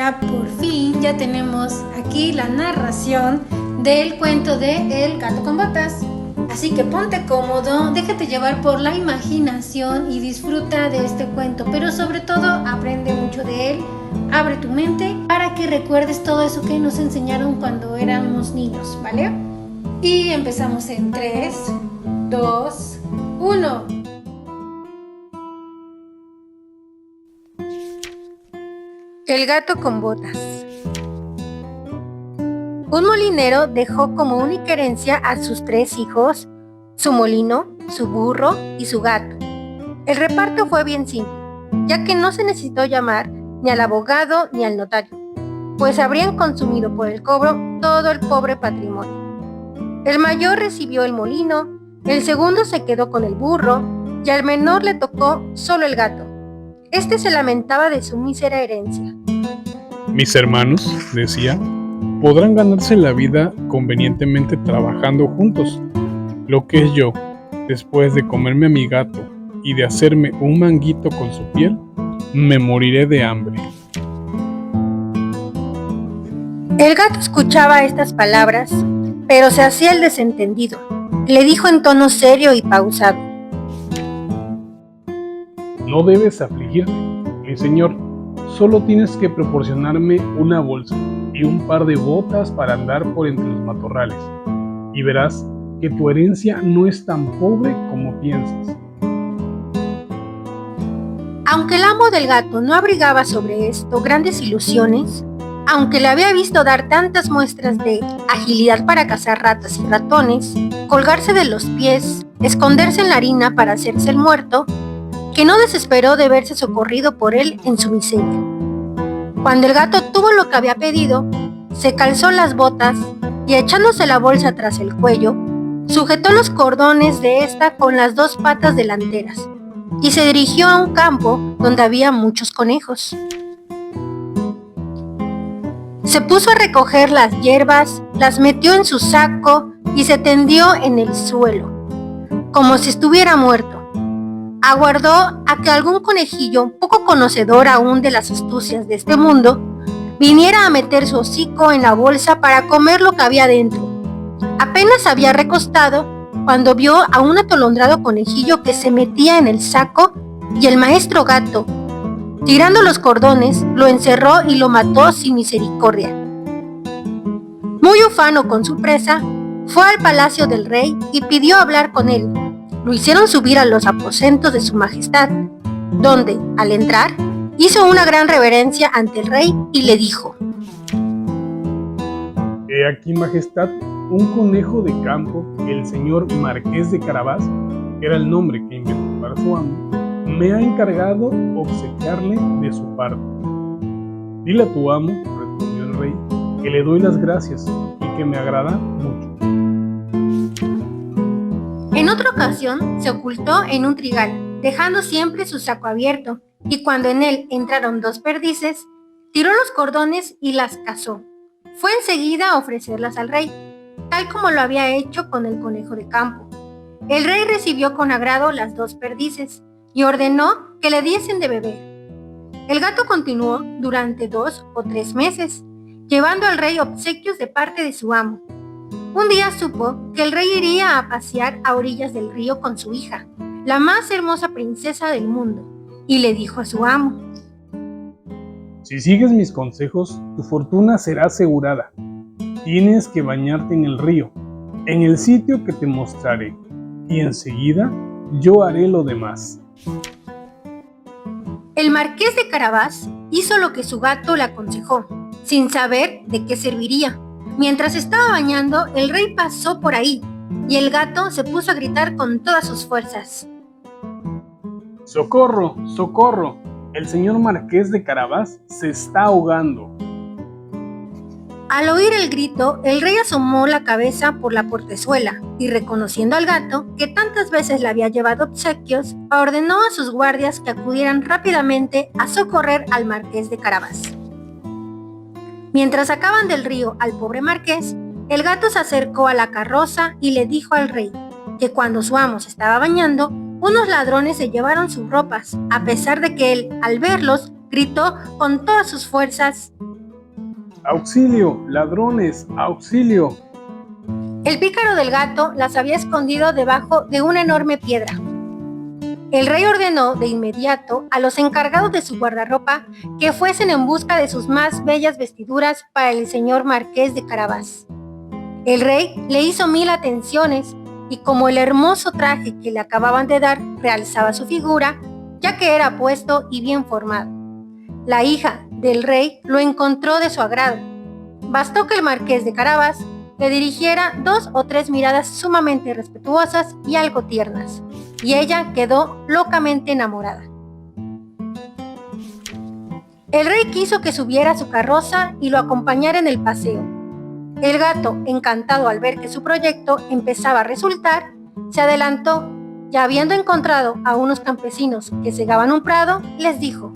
ya por fin ya tenemos aquí la narración del cuento de El gato con botas. Así que ponte cómodo, déjate llevar por la imaginación y disfruta de este cuento, pero sobre todo aprende mucho de él. Abre tu mente para que recuerdes todo eso que nos enseñaron cuando éramos niños, ¿vale? Y empezamos en 3, 2, 1. El gato con botas. Un molinero dejó como única herencia a sus 3 hijos, su molino, su burro y su gato. El reparto fue bien simple, ya que no se necesitó llamar ni al abogado ni al notario, pues habrían consumido por el cobro todo el pobre patrimonio. El mayor recibió el molino, el segundo se quedó con el burro y al menor le tocó solo el gato. Este se lamentaba de su mísera herencia. Mis hermanos, decía, podrán ganarse la vida convenientemente trabajando juntos. Lo que es yo, después de comerme a mi gato y de hacerme un manguito con su piel, me moriré de hambre. El gato escuchaba estas palabras, pero se hacía el desentendido. Le dijo en tono serio y pausado: No debes afligirte, mi señor. Solo tienes que proporcionarme una bolsa y un par de botas para andar por entre los matorrales, y verás que tu herencia no es tan pobre como piensas. Aunque el amo del gato no abrigaba sobre esto grandes ilusiones, aunque le había visto dar tantas muestras de agilidad para cazar ratas y ratones, colgarse de los pies, esconderse en la harina para hacerse el muerto, que no desesperó de verse socorrido por él en su miseria. Cuando el gato tuvo lo que había pedido, se calzó las botas y echándose la bolsa tras el cuello, sujetó los cordones de esta con las 2 patas delanteras y se dirigió a un campo donde había muchos conejos. Se puso a recoger las hierbas, las metió en su saco y se tendió en el suelo, como si estuviera muerto. Aguardó a que algún conejillo, poco conocedor aún de las astucias de este mundo, viniera a meter su hocico en la bolsa para comer lo que había dentro. Apenas había recostado cuando vio a un atolondrado conejillo que se metía en el saco y el maestro gato, tirando los cordones, lo encerró y lo mató sin misericordia. Muy ufano con su presa, fue al palacio del rey y pidió hablar con él. Lo hicieron subir a los aposentos de su majestad, donde, al entrar, hizo una gran reverencia ante el rey y le dijo: He aquí, majestad, un conejo de campo que el señor Marqués de Carabás, que era el nombre que inventó para su amo, me ha encargado obsequiarle de su parte. Dile a tu amo, respondió el rey, que le doy las gracias y que me agrada mucho. En otra ocasión se ocultó en un trigal, dejando siempre su saco abierto, y cuando en él entraron 2 perdices, tiró los cordones y las cazó. Fue enseguida a ofrecerlas al rey, tal como lo había hecho con el conejo de campo. El rey recibió con agrado las 2 perdices y ordenó que le diesen de beber. El gato continuó durante 2 o 3 meses, llevando al rey obsequios de parte de su amo. Un día supo que el rey iría a pasear a orillas del río con su hija, la más hermosa princesa del mundo, y le dijo a su amo: Si sigues mis consejos, tu fortuna será asegurada. Tienes que bañarte en el río, en el sitio que te mostraré, y enseguida yo haré lo demás. El marqués de Carabás hizo lo que su gato le aconsejó, sin saber de qué serviría. Mientras estaba bañando, el rey pasó por ahí, y el gato se puso a gritar con todas sus fuerzas: ¡Socorro! ¡Socorro! El señor Marqués de Carabás se está ahogando. Al oír el grito, el rey asomó la cabeza por la portezuela y, reconociendo al gato, que tantas veces le había llevado obsequios, ordenó a sus guardias que acudieran rápidamente a socorrer al Marqués de Carabás. Mientras sacaban del río al pobre marqués, el gato se acercó a la carroza y le dijo al rey que cuando su amo se estaba bañando, unos ladrones se llevaron sus ropas, a pesar de que él, al verlos, gritó con todas sus fuerzas: ¡Auxilio! ¡Ladrones! ¡Auxilio! El pícaro del gato las había escondido debajo de una enorme piedra. El rey ordenó de inmediato a los encargados de su guardarropa que fuesen en busca de sus más bellas vestiduras para el señor marqués de Carabás. El rey le hizo 1000 atenciones y como el hermoso traje que le acababan de dar realzaba su figura, ya que era puesto y bien formado, la hija del rey lo encontró de su agrado. Bastó que el marqués de Carabás le dirigiera 2 o 3 miradas sumamente respetuosas y algo tiernas, y ella quedó locamente enamorada. El rey quiso que subiera a su carroza y lo acompañara en el paseo. El gato, encantado al ver que su proyecto empezaba a resultar, se adelantó y habiendo encontrado a unos campesinos que segaban un prado, les dijo: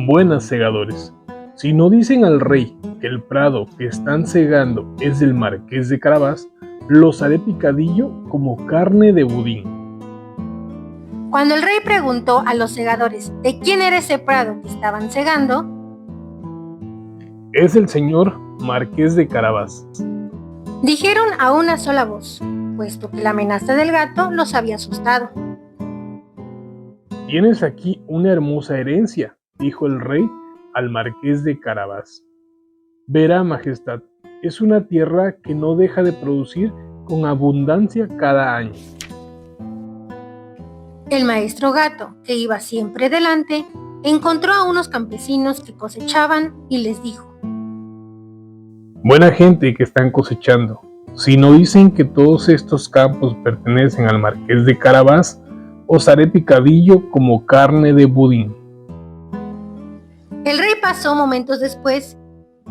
Buenas, segadores. Si no dicen al rey que el prado que están segando es del marqués de Carabás, los haré picadillo como carne de budín. Cuando el rey preguntó a los segadores de quién era ese prado que estaban segando, Es el señor marqués de Carabás. dijeron a una sola voz, puesto que la amenaza del gato los había asustado. Tienes aquí una hermosa herencia, dijo el rey al marqués de Carabás. Verá, majestad, es una tierra que no deja de producir con abundancia cada año. El maestro gato, que iba siempre delante, encontró a unos campesinos que cosechaban y les dijo: Buena gente que están cosechando. Si no dicen que todos estos campos pertenecen al marqués de Carabás, os haré picadillo como carne de budín. El rey pasó momentos después.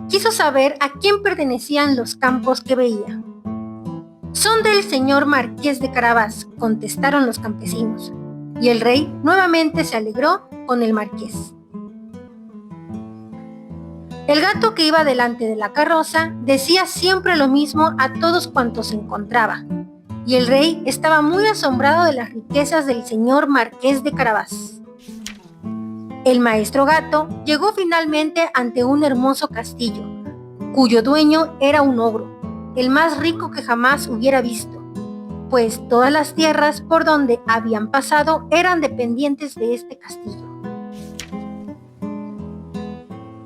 Quiso saber a quién pertenecían los campos que veía. Son del señor marqués de Carabás, contestaron los campesinos, y el rey nuevamente se alegró con el marqués. El gato que iba delante de la carroza decía siempre lo mismo a todos cuantos encontraba, y el rey estaba muy asombrado de las riquezas del señor marqués de Carabás. El maestro gato llegó finalmente ante un hermoso castillo, cuyo dueño era un ogro, el más rico que jamás hubiera visto, pues todas las tierras por donde habían pasado eran dependientes de este castillo.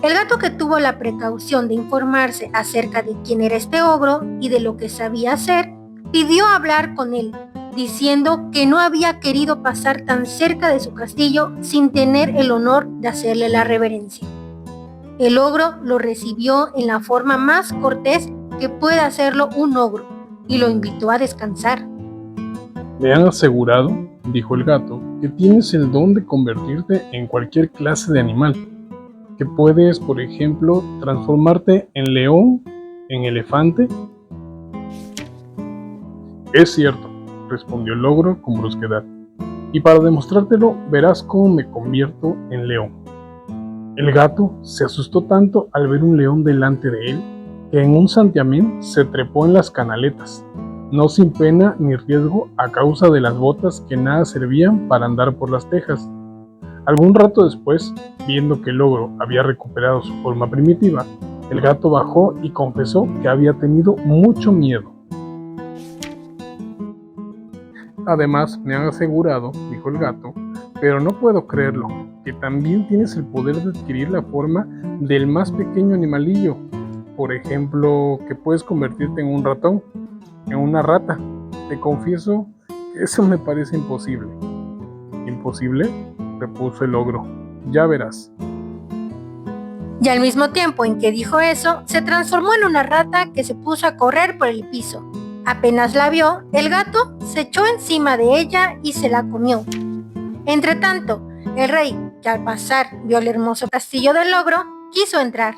El gato, que tuvo la precaución de informarse acerca de quién era este ogro y de lo que sabía hacer, pidió hablar con él, diciendo que no había querido pasar tan cerca de su castillo sin tener el honor de hacerle la reverencia. El ogro lo recibió en la forma más cortés que puede hacerlo un ogro y lo invitó a descansar. Me han asegurado, dijo el gato, que tienes el don de convertirte en cualquier clase de animal, que puedes, por ejemplo, transformarte en león, en elefante. Es cierto, respondió el ogro con brusquedad, y para demostrártelo verás cómo me convierto en león. El gato se asustó tanto al ver un león delante de él que en un santiamén se trepó en las canaletas, no sin pena ni riesgo a causa de las botas que nada servían para andar por las tejas. Algún rato después, viendo que el ogro había recuperado su forma primitiva, el gato bajó y confesó que había tenido mucho miedo. Además, me han asegurado, dijo el gato, pero no puedo creerlo, que también tienes el poder de adquirir la forma del más pequeño animalillo. Por ejemplo, que puedes convertirte en un ratón, en una rata. Te confieso que eso me parece imposible. ¿Imposible?, repuso el ogro. Ya verás. Y al mismo tiempo en que dijo eso, se transformó en una rata que se puso a correr por el piso. Apenas la vio, el gato se echó encima de ella y se la comió. Entretanto, el rey, que al pasar vio el hermoso castillo del ogro, quiso entrar.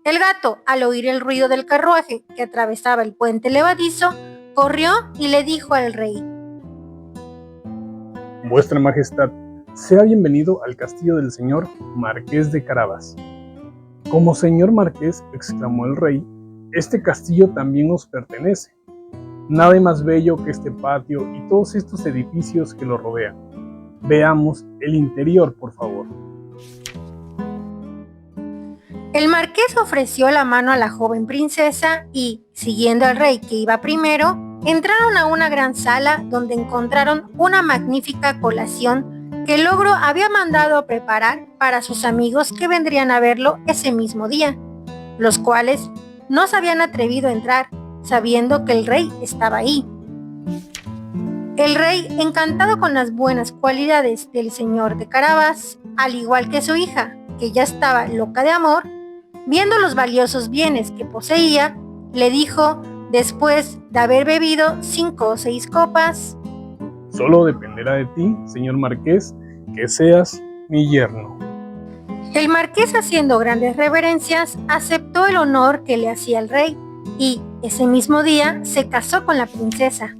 El gato, al oír el ruido del carruaje que atravesaba el puente levadizo, corrió y le dijo al rey: Vuestra Majestad, sea bienvenido al castillo del señor Marqués de Carabás. Como señor Marqués, exclamó el rey, este castillo también os pertenece. Nada hay más bello que este patio y todos estos edificios que lo rodean. Veamos el interior, por favor. El marqués ofreció la mano a la joven princesa y, siguiendo al rey que iba primero, entraron a una gran sala donde encontraron una magnífica colación que el ogro había mandado a preparar para sus amigos que vendrían a verlo ese mismo día, los cuales no se habían atrevido a entrar, sabiendo que el rey estaba ahí. El rey, encantado con las buenas cualidades del señor de Carabás, al igual que su hija, que ya estaba loca de amor, viendo los valiosos bienes que poseía, le dijo, después de haber bebido 5 o 6 copas: Solo dependerá de ti, señor marqués, que seas mi yerno. El marqués, haciendo grandes reverencias, aceptó el honor que le hacía el rey y, ese mismo día, se casó con la princesa.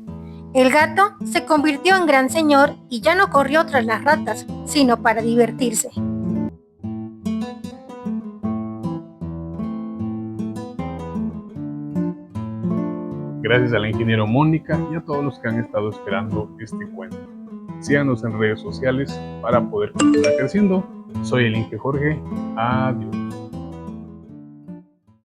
El gato se convirtió en gran señor y ya no corrió tras las ratas, sino para divertirse. Gracias al ingeniero Mónica y a todos los que han estado esperando este cuento. Síganos en redes sociales para poder continuar creciendo. Soy el Inge Jorge. Adiós.